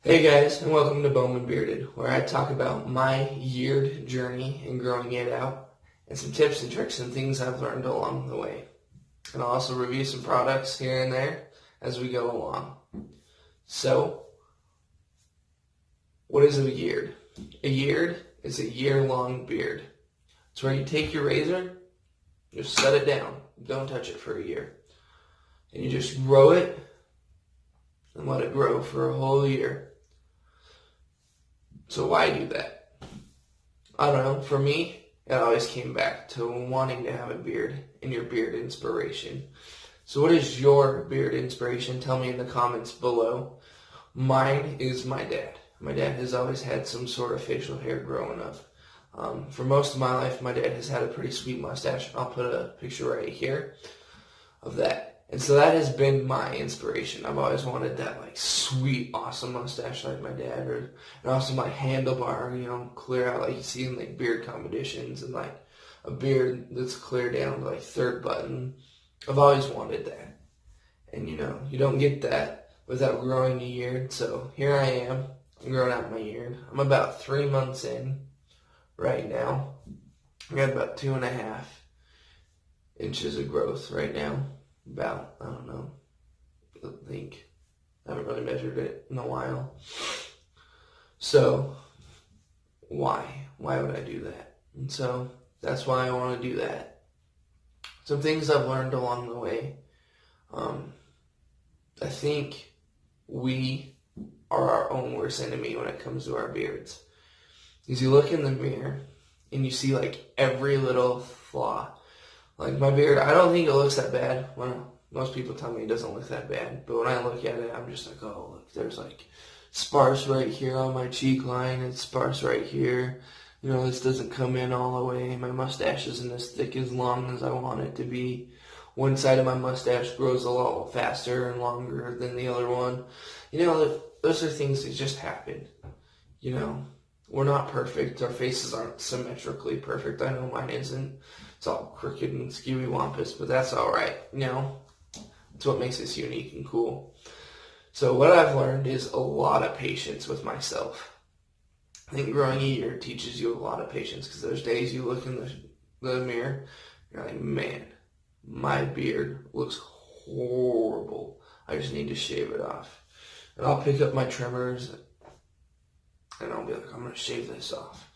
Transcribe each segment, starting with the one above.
Hey guys, and welcome to Bowman Bearded, where I talk about my yeared journey in growing it out, and some tips and tricks and things I've learned along the way. And I'll also review some products here and there as we go along. So, what is a yeared? A yeared is a year-long beard. It's where you take your razor, just set it down, don't touch it for a year, and you just grow it and let it grow for a whole year. So why do that? I don't know. For me, it always came back to wanting to have a beard and your beard inspiration. So what is your beard inspiration? Tell me in the comments below. Mine is my dad. My dad has always had some sort of facial hair growing up. For most of my life, my dad has had a pretty sweet mustache. I'll put a picture right here of that. And so that has been my inspiration. I've always wanted that sweet, awesome mustache like my dad, and also my handlebar, clear out like you see in beard competitions, and a beard that's clear down to third button. I've always wanted that. And you don't get that without growing a beard. So here I am. I'm growing out my beard. I'm about 3 months in right now. I got about 2.5 inches of growth right now. About, I don't know, I haven't really measured it in a while. So, why? Why would I do that? And so, that's why I want to do that. Some things I've learned along the way. I think we are our own worst enemy when it comes to our beards. Because you look in the mirror, and you see every little flaw. My beard, I don't think it looks that bad. Well, most people tell me it doesn't look that bad. But when I look at it, I'm just oh, look, there's sparse right here on my cheek line. It's sparse right here. This doesn't come in all the way. My mustache isn't as thick as long as I want it to be. One side of my mustache grows a lot faster and longer than the other one. Those are things that just happen. We're not perfect. Our faces aren't symmetrically perfect. I know mine isn't. It's all crooked and skewy-wampus, but that's all right. It's what makes us unique and cool. So what I've learned is a lot of patience with myself. I think growing a beard teaches you a lot of patience, because there's days you look in the mirror, you're like, man, my beard looks horrible. I just need to shave it off. And I'll pick up my trimmers, and I'll be like, I'm going to shave this off.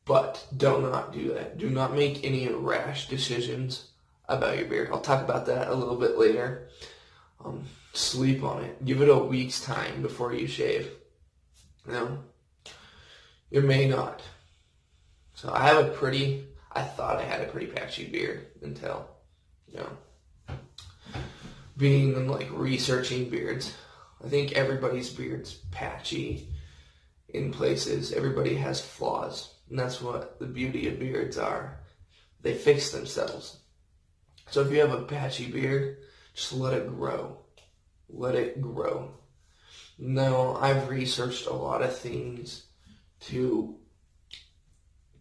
But do not do that. Do not make any rash decisions about your beard. I'll talk about that a little bit later. Sleep on it. Give it a week's time before you shave. You may not. So I thought I had a pretty patchy beard until, being researching beards. I think everybody's beard's patchy in places. Everybody has flaws. And that's what the beauty of beards are. They fix themselves. So if you have a patchy beard, just let it grow. Let it grow. Now, I've researched a lot of things to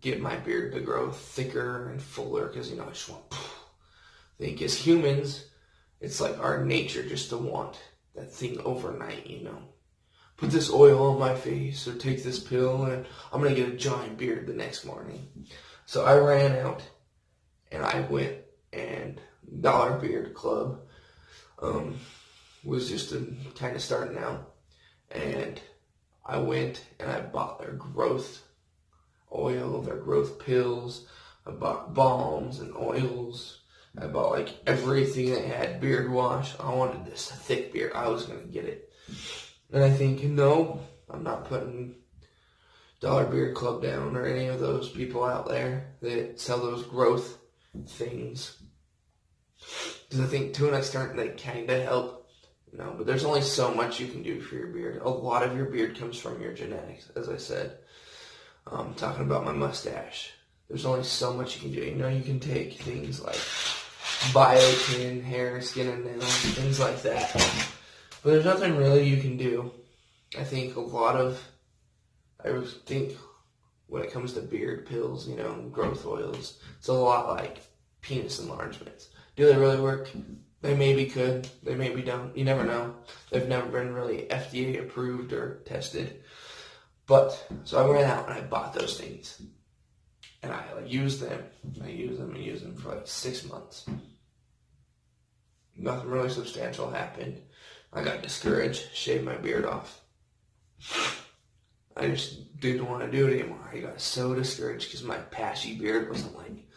get my beard to grow thicker and fuller, because, I just want, I think as humans, it's our nature just to want that thing overnight, Put this oil on my face or take this pill and I'm going to get a giant beard the next morning. So I ran out and I went, and Dollar Beard Club was just kind of starting out. And I went and I bought their growth oil, their growth pills. I bought balms and oils. I bought everything that had beard wash. I wanted this thick beard. I was going to get it. And I think, no, I'm not putting Dollar Beard Club down or any of those people out there that sell those growth things. Because I think to an extent they kind of help, but there's only so much you can do for your beard. A lot of your beard comes from your genetics, as I said. Talking about my mustache. There's only so much you can do. You can take things like biotin, hair, skin, and nails, things like that. But there's nothing really you can do. I think when it comes to beard pills, growth oils, it's a lot like penis enlargements. Do they really work? They maybe could, they maybe don't. You never know. They've never been really FDA approved or tested. But, so I went out and I bought those things. And I used them. I used them for like 6 months. Nothing really substantial happened. I got discouraged, shaved my beard off. I just didn't want to do it anymore. I got so discouraged because my patchy beard wasn't like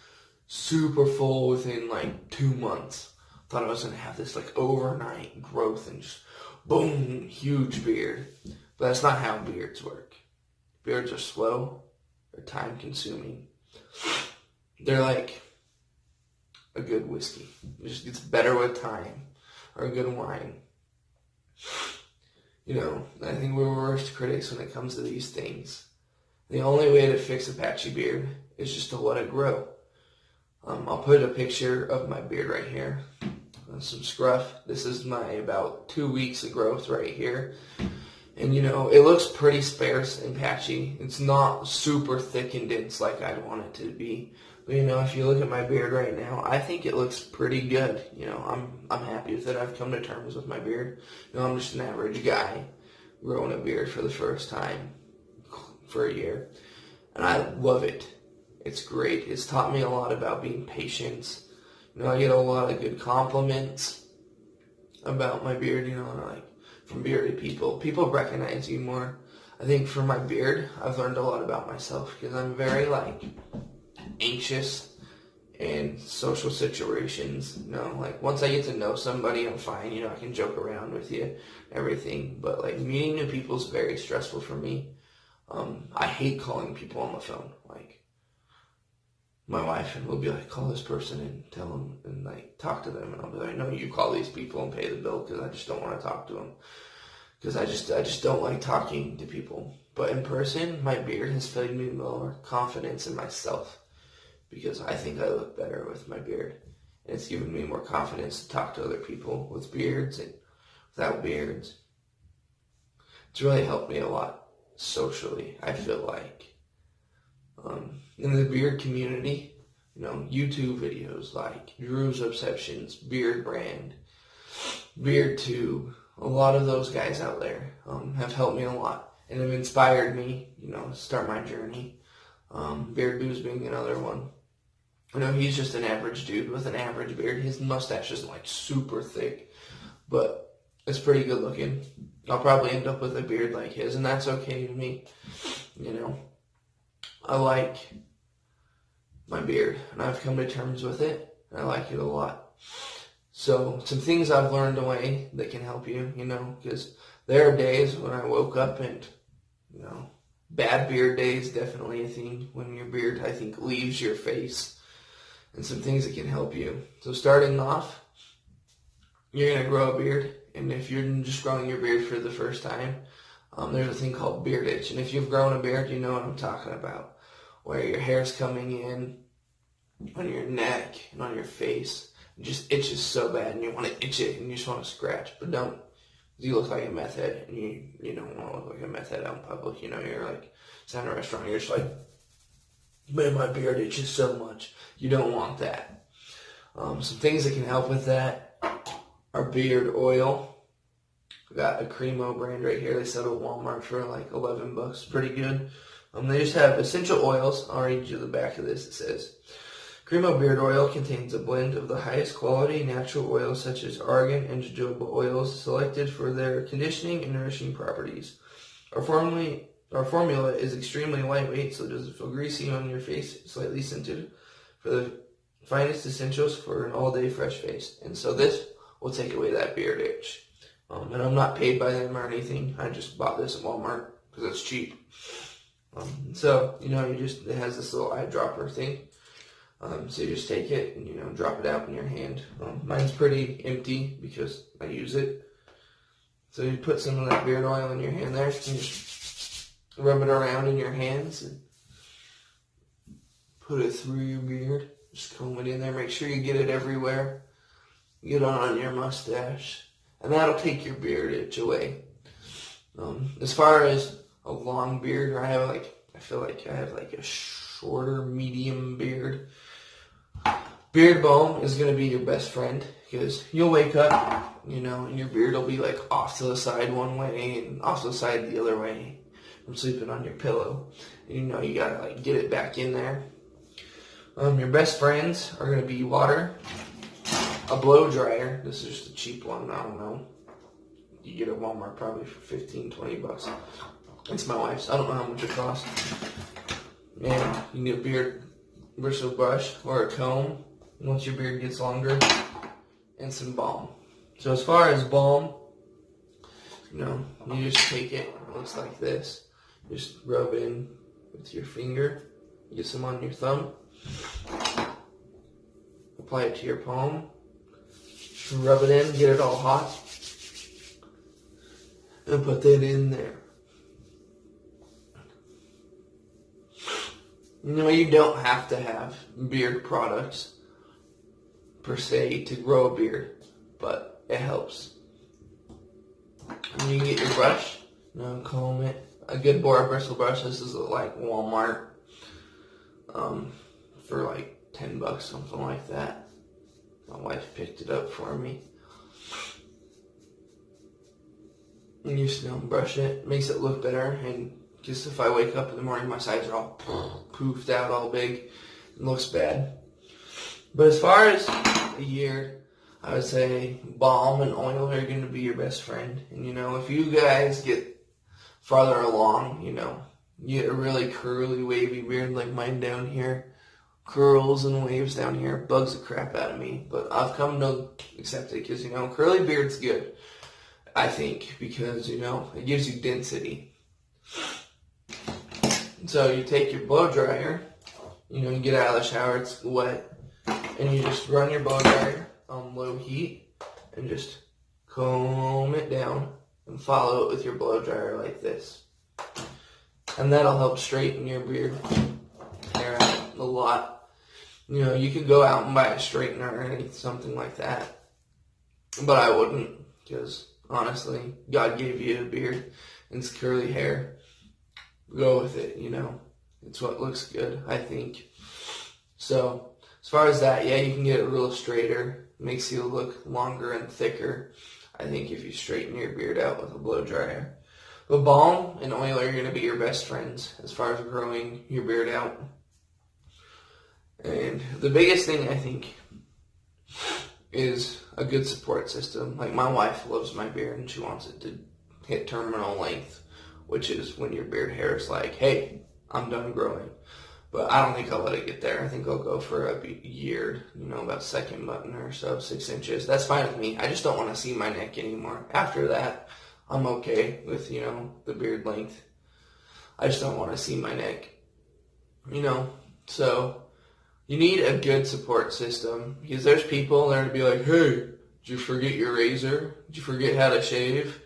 super full within like 2 months. Thought I was going to have this like overnight growth and just boom, huge beard. But that's not how beards work. Beards are slow. They're time consuming. They're like a good whiskey. It just gets better with time. Or a good wine. You know, I think we're worst critics when it comes to these things. The only way to fix a patchy beard is just to let it grow. I'll put a picture of my beard right here. Some scruff. This is my about 2 weeks of growth right here. And, you know, it looks pretty sparse and patchy. It's not super thick and dense like I'd want it to be. But, you know, if you look at my beard right now, I think it looks pretty good. You know, I'm happy with it. I've come to terms with my beard. You know, I'm just an average guy growing a beard for the first time for a year. And I love it. It's great. It's taught me a lot about being patient. You know, I get a lot of good compliments about my beard, you know, like from bearded people. People recognize you more. I think for my beard, I've learned a lot about myself because I'm very, like, anxious in social situations. You know, like, once I get to know somebody, I'm fine. You know, I can joke around with you, everything. But, like, meeting new people is very stressful for me. I hate calling people on the phone. Like, my wife will be like, call this person and tell them and like talk to them, and I'll be like, no, you call these people and pay the bill because I just don't want to talk to them because I just don't like talking to people. But in person, my beard has given me more confidence in myself because I think I look better with my beard, and it's given me more confidence to talk to other people with beards and without beards. It's really helped me a lot socially, I feel like. In the beard community, you know, YouTube videos like Drew's Obsessions, Beard Brand, BeardTube, a lot of those guys out there have helped me a lot and have inspired me, you know, to start my journey. Beard Boo's being another one. You know, he's just an average dude with an average beard. His mustache isn't like super thick, but it's pretty good looking. I'll probably end up with a beard like his, and that's okay to me, you know. I like my beard, and I've come to terms with it, and I like it a lot. So, some things I've learned away that can help you, you know, because there are days when I woke up and, you know, bad beard days, definitely a thing, when your beard, I think, leaves your face, and some things that can help you. So, starting off, you're going to grow a beard, and if you're just growing your beard for the first time, there's a thing called beard itch, and if you've grown a beard, you know what I'm talking about. Where your hair's coming in on your neck and on your face. It just itches so bad and you want to itch it and you just want to scratch. But don't. You look like a meth head and you don't want to look like a meth head out in public. You know, you're like, it's at a restaurant, you're just like, man, my beard itches so much. You don't want that. Some things that can help with that are beard oil. I got a Cremo brand right here. They sell it at Walmart for like $11. Pretty good. They just have essential oils. I'll read you the back of this. It says, Cremo beard oil contains a blend of the highest quality natural oils such as argan and jojoba oils selected for their conditioning and nourishing properties. Our formula is extremely lightweight, so it doesn't feel greasy on your face, slightly scented for the finest essentials for an all-day fresh face. And so this will take away that beard itch. And I'm not paid by them or anything. I just bought this at Walmart because it's cheap. So, you know, it has this little eyedropper thing. So you just take it and, you know, drop it out in your hand. Mine's pretty empty because I use it. So you put some of that beard oil in your hand there and just rub it around in your hands and put it through your beard. Just comb it in there. Make sure you get it everywhere. Get it on your mustache. And that'll take your beard itch away. As far as a long beard, I feel like I have like a shorter, medium beard. Beard balm is going to be your best friend because you'll wake up, and your beard will be like off to the side one way and off to the side the other way from sleeping on your pillow. And you got to like get it back in there. Your best friends are going to be water, a blow dryer. This is just a cheap one. I don't know. You get it at Walmart probably for 15, 20 bucks. It's my wife's. I don't know how much it costs. And you need a beard bristle brush or a comb once your beard gets longer, and some balm. So as far as balm, you just take it. It looks like this. Just rub in with your finger. Get some on your thumb. Apply it to your palm. Rub it in. Get it all hot. And put that in there. You don't have to have beard products per se to grow a beard, but it helps. And you can get your brush, comb it. A good boar bristle brush. This is like Walmart, for like 10 bucks, something like that. My wife picked it up for me. And you just brush it. Makes it look better. And just if I wake up in the morning, my sides are all poofed out, all big. It looks bad. But as far as a year, I would say balm and oil are going to be your best friend. And if you guys get farther along, you get a really curly, wavy beard like mine down here. Curls and waves down here. Bugs the crap out of me. But I've come to accept it because, curly beard's good. I think because, it gives you density. So you take your blow dryer, you get out of the shower, it's wet, and you just run your blow dryer on low heat and just comb it down and follow it with your blow dryer like this. And that'll help straighten your beard hair out a lot. You could go out and buy a straightener or something like that, but I wouldn't because honestly, God gave you a beard and it's curly hair. Go with it, It's what looks good, I think. So, as far as that, yeah, you can get it a little straighter. Makes you look longer and thicker, I think, if you straighten your beard out with a blow dryer. But balm and oil are going to be your best friends as far as growing your beard out. And the biggest thing, I think, is a good support system. Like, my wife loves my beard and she wants it to hit terminal length, which is when your beard hair is like, hey, I'm done growing. But I don't think I'll let it get there. I think I'll go for a year, about second button or so, 6 inches. That's fine with me. I just don't want to see my neck anymore. After that, I'm okay with, the beard length. I just don't want to see my neck, So you need a good support system because there's people there to be like, hey, did you forget your razor? Did you forget how to shave?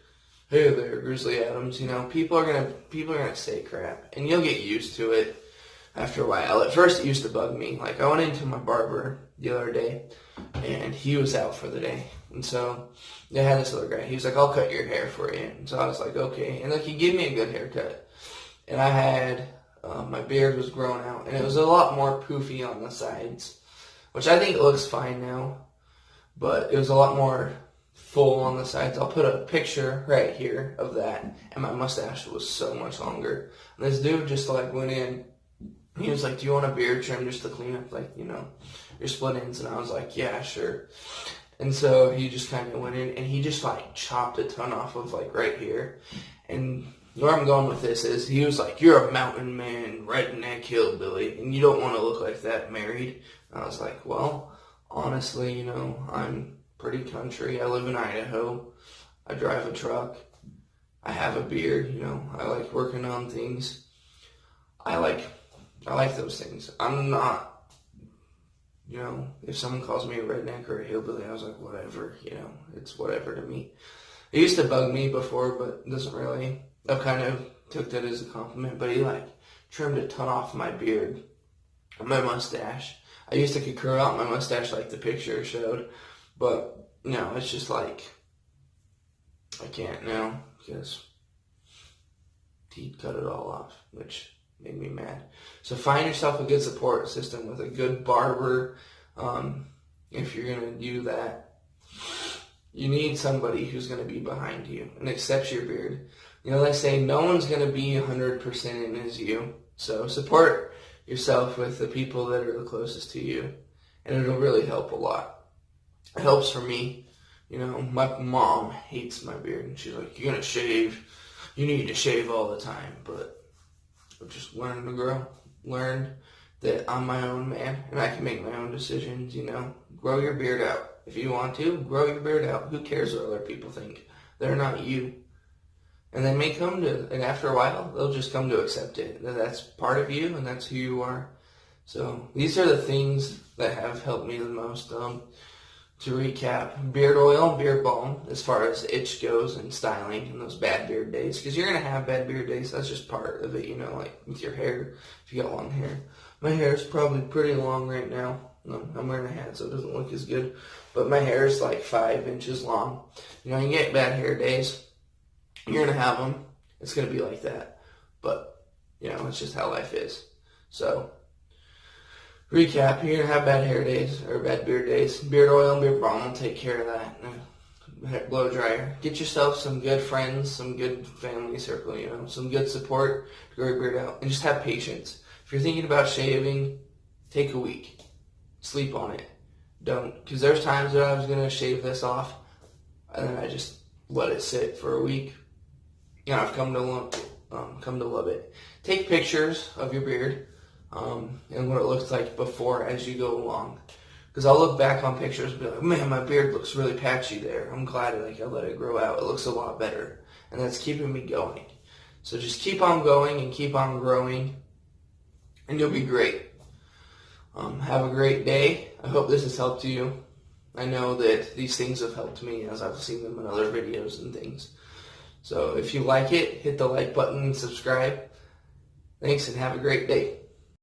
Hey there, Grizzly Adams. People are gonna say crap, and you'll get used to it after a while. At first, it used to bug me. Like, I went into my barber the other day, and he was out for the day, and so they had this other guy. He was like, "I'll cut your hair for you," and so I was like, "Okay," and he gave me a good haircut, and I had my beard was growing out, and it was a lot more poofy on the sides, which I think it looks fine now, but it was a lot more full on the sides. I'll put a picture right here of that, and my mustache was so much longer. And this dude just went in. He was like, "Do you want a beard trim just to clean up your split ends?" And I was like, "Yeah, sure." And so he just kind of went in and he just chopped a ton off of right here. And where I'm going with this is he was like, "You're a mountain man, redneck hillbilly, and you don't want to look like that married." And I was like, "Well, honestly, I'm pretty country. I live in Idaho. I drive a truck. I have a beard, I like working on things. I like those things. I'm not, if someone calls me a redneck or a hillbilly, I was like, whatever, it's whatever to me. It used to bug me before, but it doesn't really. I kind of took that as a compliment, but he trimmed a ton off my beard, my mustache. I used to curl out my mustache like the picture showed. But, no, it's just I can't now because he cut it all off, which made me mad. So find yourself a good support system with a good barber, If you're going to do that, you need somebody who's going to be behind you and accepts your beard. You know, they say no one's going to be 100% in as you. So support yourself with the people that are the closest to you, and it'll really help a lot. It helps for me. You know, my mom hates my beard, and she's like, "You're going to shave. You need to shave all the time." But I've just learned to grow. Learned that I'm my own man, and I can make my own decisions, you know. Grow your beard out. If you want to, grow your beard out. Who cares what other people think? They're not you. And they may come to, and after a while, they'll just come to accept it. That that's part of you, and that's who you are. So these are the things that have helped me the most. To recap, beard oil, beard balm, as far as itch goes and styling and those bad beard days. Because you're going to have bad beard days. That's just part of it, you know, like with your hair, if you got long hair. My hair is probably pretty long right now. I'm wearing a hat, so it doesn't look as good. But my hair is like 5 inches long. You know, you get bad hair days. You're going to have them. It's going to be like that. But, you know, it's just how life is. So, recap, you're going to have bad hair days, or bad beard days. Beard oil and beard balm will take care of that. Blow dryer. Get yourself some good friends, some good family circle, you know, some good support to grow your beard out. And just have patience. If you're thinking about shaving, take a week. Sleep on it. Don't. Because there's times that I was going to shave this off, and then I just let it sit for a week. You know, I've come to love it. Take pictures of your beard. And what it looks like before as you go along. Because I'll look back on pictures and be like, man, my beard looks really patchy there. I'm glad I let it grow out. It looks a lot better. And that's keeping me going. So just keep on going and keep on growing, and you'll be great. Have a great day. I hope this has helped you. I know that these things have helped me as I've seen them in other videos and things. So if you like it, hit the like button and subscribe. Thanks, and have a great day.